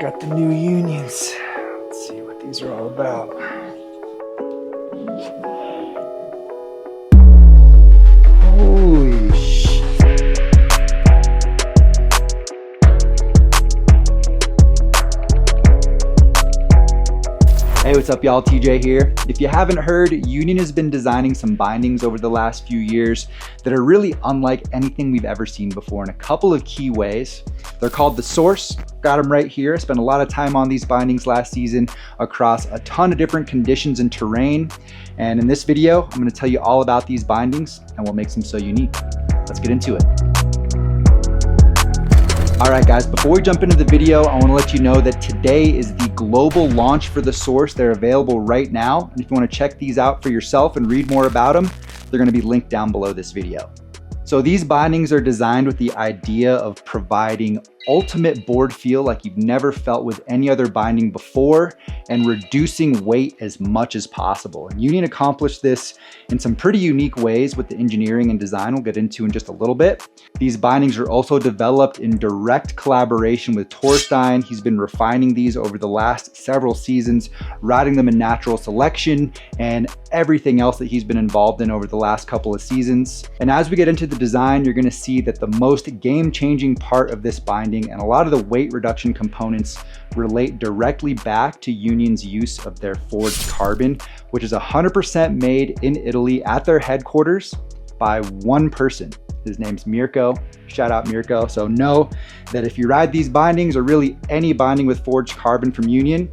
Got the new unions. Let's see what these are all about. Holy shit. Hey, what's up y'all? TJ here. If you haven't heard, Union has been designing some bindings over the last few years that are really unlike anything we've ever seen before in a couple of key ways. They're called the Source. Got them right here. I spent a lot of time on these bindings last season across a ton of different conditions and terrain. And in this video, I'm gonna tell you all about these bindings and what makes them so unique. Let's get into it. All right, guys, before we jump into the video, I wanna let you know that today is the global launch for the Source. They're available right now. And if you wanna check these out for yourself and read more about them, they're gonna be linked down below this video. So these bindings are designed with the idea of providing ultimate board feel like you've never felt with any other binding before and reducing weight as much as possible. And Union accomplished this in some pretty unique ways with the engineering and design we'll get into in just a little bit. These bindings are also developed in direct collaboration with Torstein. He's been refining these over the last several seasons, routing them in natural selection and everything else that he's been involved in over the last couple of seasons. And as we get into the design, you're gonna see that the most game-changing part of this binding and a lot of the weight reduction components relate directly back to Union's use of their forged carbon, which is 100% made in Italy at their headquarters by one person. His name's Mirko. Shout out Mirko. So know that if you ride these bindings or really any binding with forged carbon from Union,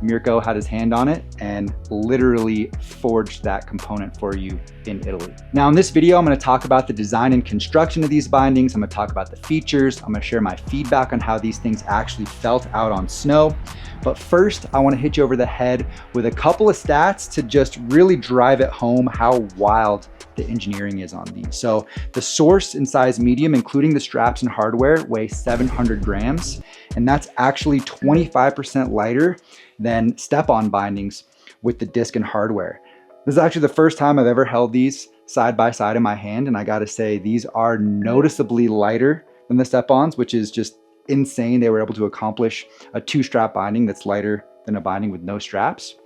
Mirko had his hand on it and literally forged that component for you in Italy. Now in this video, I'm gonna talk about the design and construction of these bindings. I'm gonna talk about the features. I'm gonna share my feedback on how these things actually felt out on snow. But first, I wanna hit you over the head with a couple of stats to just really drive it home how wild the engineering is on these. So the Source in size medium, including the straps and hardware, weighs 700 grams. And that's actually 25% lighter than step-on bindings with the disc and hardware. This is actually the first time I've ever held these side by side in my hand, and I gotta say, these are noticeably lighter than the step-ons, which is just insane. They were able to accomplish a 2-strap binding that's lighter than a binding with no straps.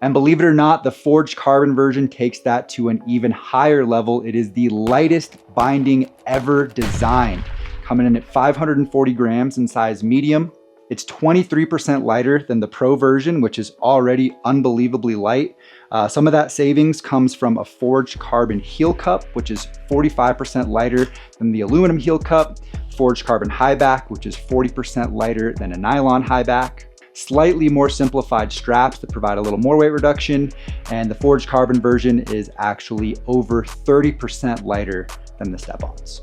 And believe it or not, the forged carbon version takes that to an even higher level. It is the lightest binding ever designed, coming in at 540 grams in size medium. It's 23% lighter than the Pro version, which is already unbelievably light. Some of that savings comes from a forged carbon heel cup, which is 45% lighter than the aluminum heel cup, forged carbon high back, which is 40% lighter than a nylon high back, slightly more simplified straps that provide a little more weight reduction, and the forged carbon version is actually over 30% lighter than the step-ons.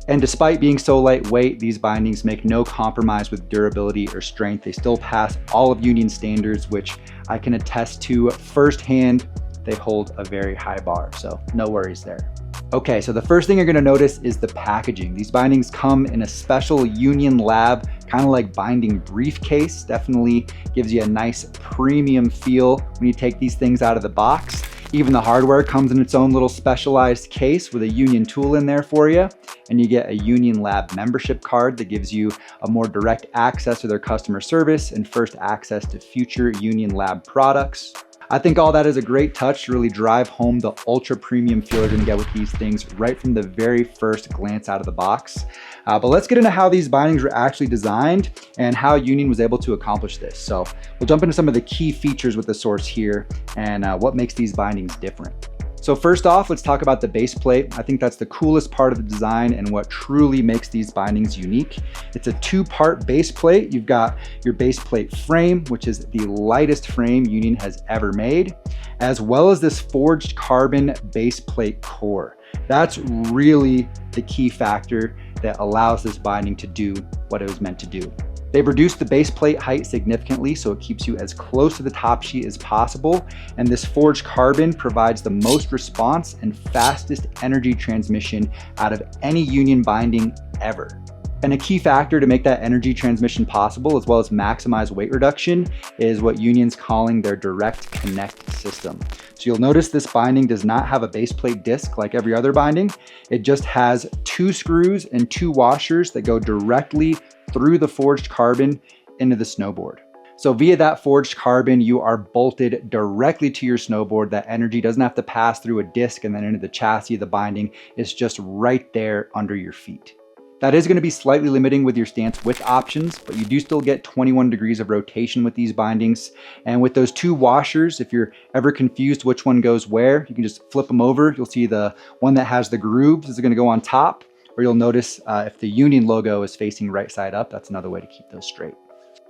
And despite being so lightweight, these bindings make no compromise with durability or strength. They still pass all of Union standards, which I can attest to firsthand. They hold a very high bar, so no worries there. Okay, so the first thing you're gonna notice is the packaging. These bindings come in a special Union Lab, kind of like binding briefcase. Definitely gives you a nice premium feel when you take these things out of the box. Even the hardware comes in its own little specialized case with a Union tool in there for you. And you get a Union Lab membership card that gives you a more direct access to their customer service and first access to future Union Lab products. I think all that is a great touch to really drive home the ultra premium feel you're gonna get with these things right from the very first glance out of the box. But let's get into how these bindings were actually designed and how Union was able to accomplish this. So we'll jump into some of the key features with the Source here and what makes these bindings different. So first off, let's talk about the base plate. I think that's the coolest part of the design and what truly makes these bindings unique. It's a 2-part base plate. You've got your base plate frame, which is the lightest frame Union has ever made, as well as this forged carbon base plate core. That's really the key factor that allows this binding to do what it was meant to do. They've reduced the base plate height significantly, so it keeps you as close to the top sheet as possible. And this forged carbon provides the most response and fastest energy transmission out of any Union binding ever. And a key factor to make that energy transmission possible, as well as maximize weight reduction, is what Union's calling their direct connect system. So you'll notice this binding does not have a base plate disc like every other binding. It just has 2 screws and 2 washers that go directly through the forged carbon into the snowboard. So via that forged carbon, you are bolted directly to your snowboard. That energy doesn't have to pass through a disc and then into the chassis of the binding. It's just right there under your feet. That is going to be slightly limiting with your stance width options, but you do still get 21 degrees of rotation with these bindings. And with those two washers, if you're ever confused which one goes where, you can just flip them over. You'll see the one that has the grooves is going to go on top, or you'll notice if the Union logo is facing right side up, that's another way to keep those straight.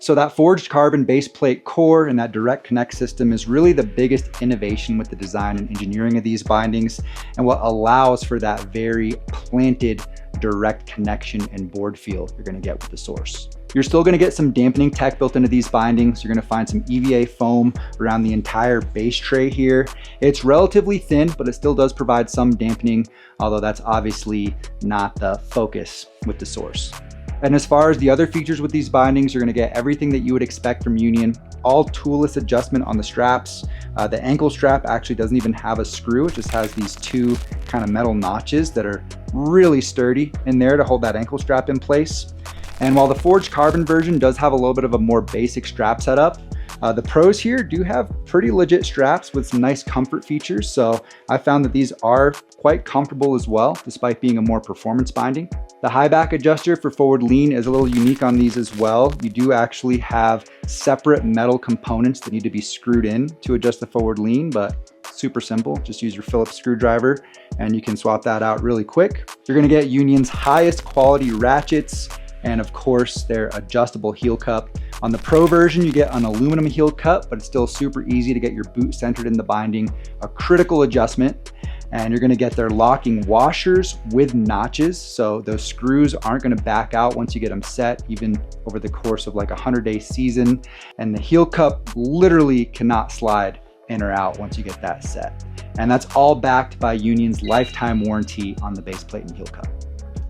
So that forged carbon base plate core and that direct connect system is really the biggest innovation with the design and engineering of these bindings, and what allows for that very planted direct connection and board feel you're gonna get with the Source. You're still gonna get some dampening tech built into these bindings. You're gonna find some EVA foam around the entire base tray here. It's relatively thin, but it still does provide some dampening, although that's obviously not the focus with the Source. And as far as the other features with these bindings, you're gonna get everything that you would expect from Union. All toolless adjustment on the straps. The ankle strap actually doesn't even have a screw. It just has these two kind of metal notches that are really sturdy in there to hold that ankle strap in place. And while the forged carbon version does have a little bit of a more basic strap setup, the pros here do have pretty legit straps with some nice comfort features. So I found that these are quite comfortable as well, despite being a more performance binding. The high back adjuster for forward lean is a little unique on these as well. You do actually have separate metal components that need to be screwed in to adjust the forward lean, but super simple. Just use your Phillips screwdriver and you can swap that out really quick. You're gonna get Union's highest quality ratchets, and of course their adjustable heel cup. On the Pro version, you get an aluminum heel cup, but it's still super easy to get your boot centered in the binding, a critical adjustment. And you're gonna get their locking washers with notches. So those screws aren't gonna back out once you get them set, even over the course of like a 100-day season. And the heel cup literally cannot slide in or out once you get that set. And that's all backed by Union's lifetime warranty on the base plate and heel cup.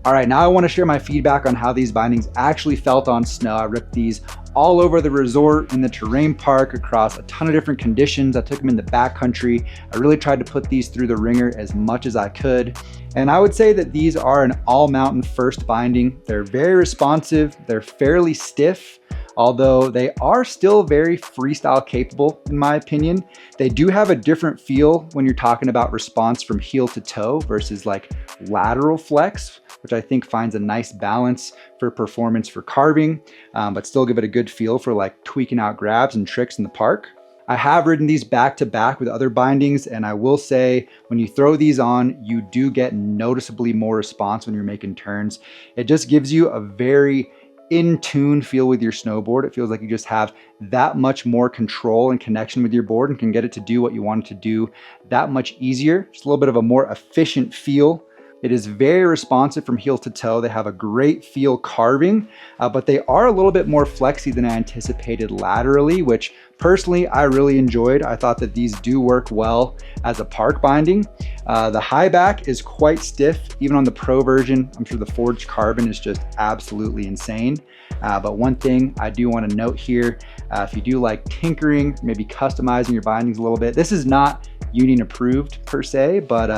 All right, now I want to share my feedback on how these bindings actually felt on snow. I ripped these all over the resort, in the terrain park, across a ton of different conditions. I took them in the backcountry. I really tried to put these through the ringer as much as I could. And I would say that these are an all mountain first binding. They're very responsive. They're fairly stiff, although they are still very freestyle capable in my opinion. They do have a different feel when you're talking about response from heel to toe versus like lateral flex, which I think finds a nice balance for performance for carving, but still give it a good feel for like tweaking out grabs and tricks in the park. I have ridden these back to back with other bindings, and I will say when you throw these on, you do get noticeably more response when you're making turns. It just gives you a very in tune feel with your snowboard. It feels like you just have that much more control and connection with your board and can get it to do what you want it to do that much easier. Just a little bit of a more efficient feel. It is very responsive from heel to toe. They have a great feel carving, but they are a little bit more flexy than I anticipated laterally, which personally I really enjoyed. I thought that these do work well as a park binding. The high back is quite stiff, even on the Pro version. I'm sure the forged carbon is just absolutely insane. But one thing I do want to note here, if you do like tinkering, maybe customizing your bindings a little bit, this is not Union approved per se, but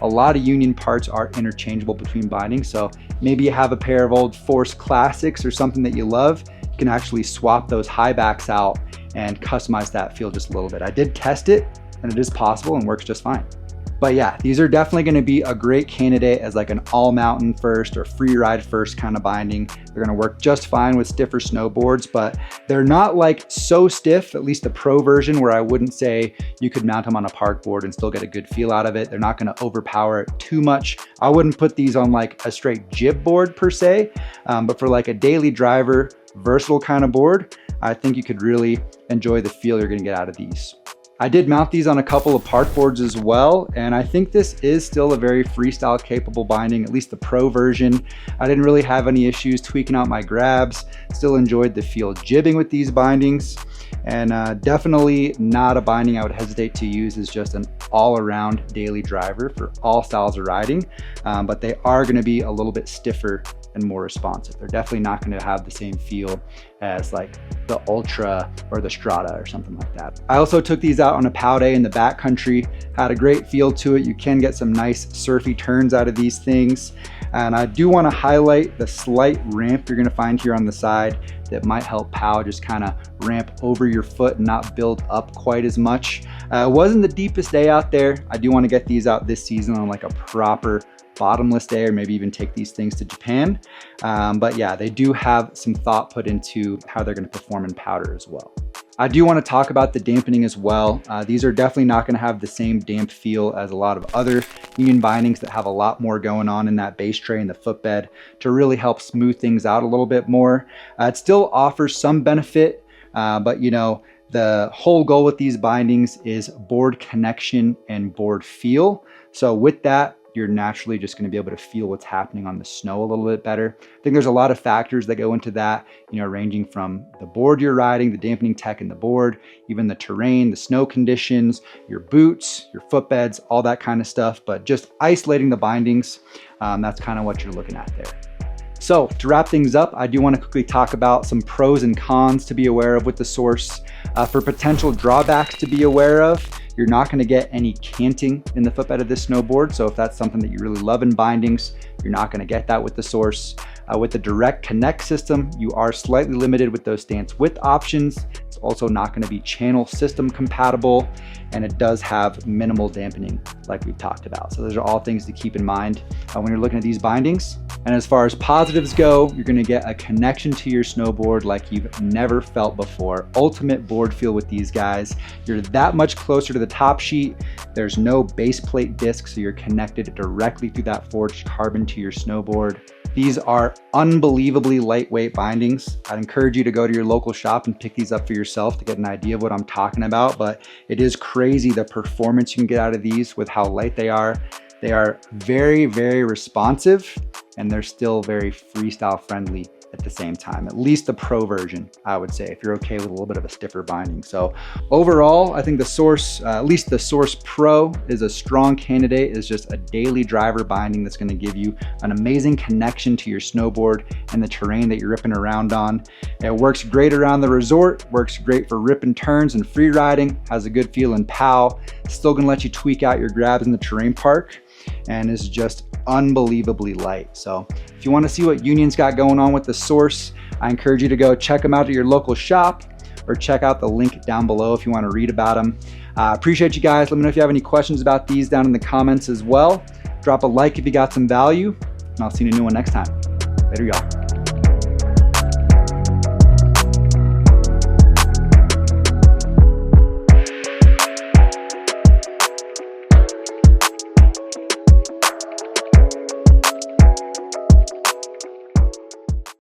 a lot of Union parts are interchangeable between bindings. So maybe you have a pair of old Force Classics or something that you love, you can actually swap those high backs out and customize that feel just a little bit. I did test it and it is possible and works just fine. But yeah, these are definitely gonna be a great candidate as like an all mountain first or free ride first kind of binding. They're gonna work just fine with stiffer snowboards, but they're not like so stiff, at least the Pro version, where I wouldn't say you could mount them on a park board and still get a good feel out of it. They're not gonna overpower it too much. I wouldn't put these on like a straight jib board per se, but for like a daily driver, versatile kind of board, I think you could really enjoy the feel you're gonna get out of these. I did mount these on a couple of park boards as well, and I think this is still a very freestyle capable binding, at least the Pro version. I didn't really have any issues tweaking out my grabs, still enjoyed the feel jibbing with these bindings, and definitely not a binding I would hesitate to use as just an all-around daily driver for all styles of riding, but they are gonna be a little bit stiffer and more responsive. They're definitely not going to have the same feel as like the Ultra or the Strata or something like that. I also took these out on a POW day in the backcountry, had a great feel to it. You can get some nice surfy turns out of these things. And I do want to highlight the slight ramp you're going to find here on the side that might help POW just kind of ramp over your foot and not build up quite as much. It wasn't the deepest day out there. I do want to get these out this season on like a proper bottomless day, or maybe even take these things to Japan. But yeah, they do have some thought put into how they're going to perform in powder as well. I do want to talk about the dampening as well. These are definitely not going to have the same damp feel as a lot of other Union bindings that have a lot more going on in that base tray and the footbed to really help smooth things out a little bit more. It still offers some benefit, but you know, the whole goal with these bindings is board connection and board feel. So with that, you're naturally just going to be able to feel what's happening on the snow a little bit better. I think there's a lot of factors that go into that, you know, ranging from the board you're riding, the dampening tech in the board, even the terrain, the snow conditions, your boots, your footbeds, all that kind of stuff. But just isolating the bindings, that's kind of what you're looking at there. So to wrap things up, I do want to quickly talk about some pros and cons to be aware of with the Source. For potential drawbacks to be aware of, you're not going to get any canting in the footbed of this snowboard. So if that's something that you really love in bindings, you're not going to get that with the Source. With the direct connect system, you are slightly limited with those stance width options. It's also not going to be channel system compatible, and it does have minimal dampening like we've talked about. So those are all things to keep in mind when you're looking at these bindings. And as far as positives go, you're going to get a connection to your snowboard like you've never felt before. Ultimate board feel with these guys. You're that much closer to the top sheet. There's no base plate disc, so you're connected directly through that forged carbon to your snowboard. These are unbelievably lightweight bindings. I'd encourage you to go to your local shop and pick these up for yourself to get an idea of what I'm talking about, but it is crazy the performance you can get out of these with how light they are. They are very, very responsive, and they're still very freestyle friendly at the same time, at least the pro version, I would say, if you're okay with a little bit of a stiffer binding. So overall, I think the Source, at least the Source Pro, is a strong candidate. It's just a daily driver binding that's going to give you an amazing connection to your snowboard and the terrain that you're ripping around on. It works great around the resort, works great for ripping turns and free riding, has a good feel in POW, still gonna let you tweak out your grabs in the terrain park, and is just unbelievably light. So if you want to see what Union's got going on with the Source, I encourage you to go check them out at your local shop, or check out the link down below if you want to read about them. Appreciate you guys. Let me know if you have any questions about these down in the comments as well. Drop a like if you got some value, and I'll see you in a new one next time. Later, y'all.